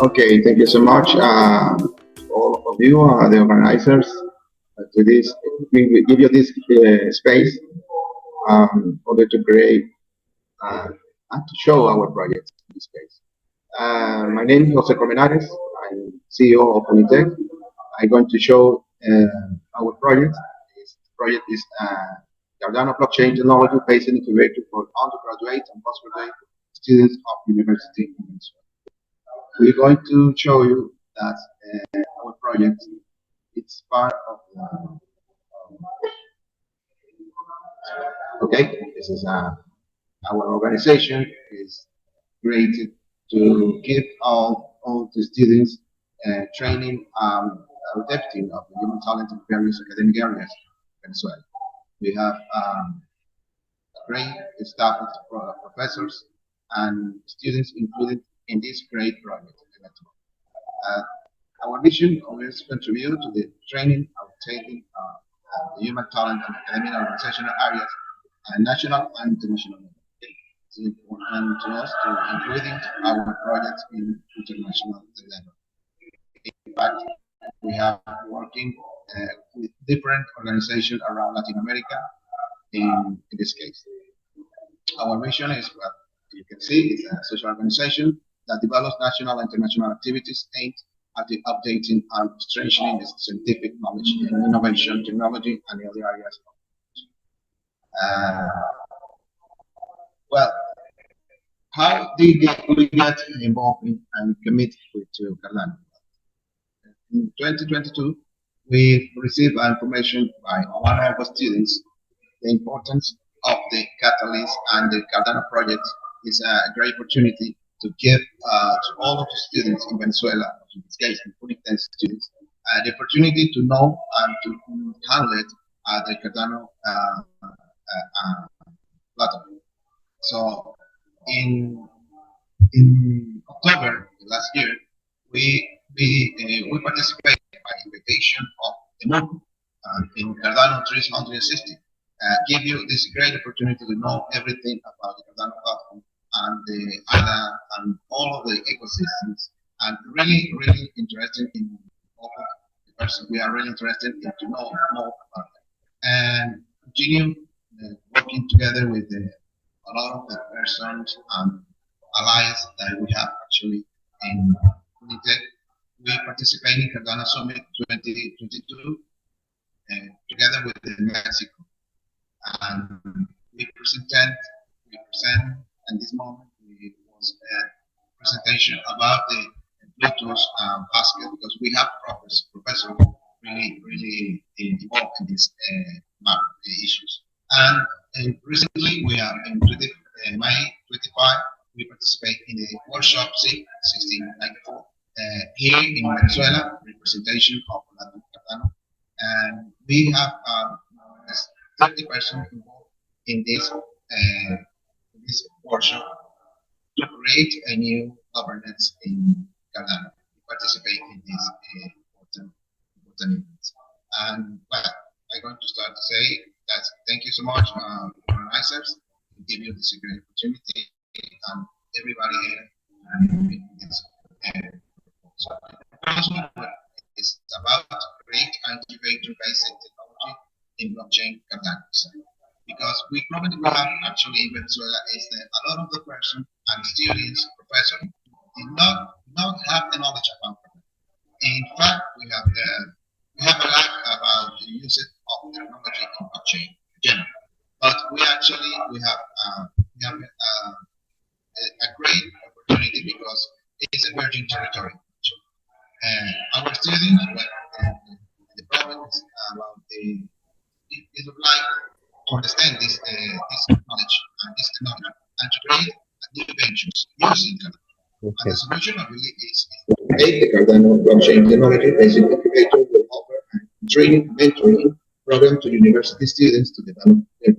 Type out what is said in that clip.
Okay, thank you so much, all of you, the organizers, to this, we give you this space in order to create and to show our project in this case. My name is Jose Colmenares. I'm CEO of FUNINTEC. I'm going to show our project. This project is Cardano blockchain technology-based incubator for undergraduate and postgraduate students of university in Venezuela. We're going to show you that our project it's part of the, okay, this is our organization is created to give all the students training adapting of the human talent in various academic areas in Venezuela. We have a great staff of professors and students included in this great project. Our mission always contribute to the training, obtaining the human talent and academic and organizational areas at national and international level. It's important to us to including our projects in international level. In fact, we have working with different organizations around Latin America in this case. Our mission is what you can see is a social organization that develops national and international activities aimed at the updating and strengthening the scientific knowledge in innovation, technology, and the other areas. Well, how did we get involved in and commit to Cardano? In 2022, we received information by one of our students the importance of the catalyst and the Cardano project is a great opportunity to give to all of the students in Venezuela, in this case, including 10 students, the opportunity to know and to handle it the Cardano platform. So in October last year, we participated by invitation of the MOOC in Cardano 360. Give you this great opportunity to know everything about the Cardano platform and the ADA and all of the ecosystems, and really interested in all of the person. We are really interested in to know more about it and continue working together with a lot of the persons and allies that we have actually in FUNINTEC. We participate in Cardano Summit 2022 together with Mexico. And we present at this moment it was a presentation about the Bluetooth basket because we have professors really involved in these issues. And recently we are in May 25 we participate in the workshop 1694 here in Venezuela, representation of Cardano, and we have 30 persons involved in this workshop to create a new governance in Cardano. We participate in this important event. And well, I'm going to start to say that thank you so much, organizers, to give you this great opportunity and everybody here. So the proposal is about to create incubator-based technology in blockchain Cardano. Because we probably have actually in Venezuela is that a lot of the person and students, professors, did not have the knowledge about it. In fact, we have a lack about the use of technology in blockchain in general. But we have a great opportunity because it's emerging territory. Our students, the problem is about it would like to understand this knowledge and this technology and to create new ventures using Cardano. And the solution I believe is the Cardano blockchain technology based incubator will offer a training mentoring program to university students to develop their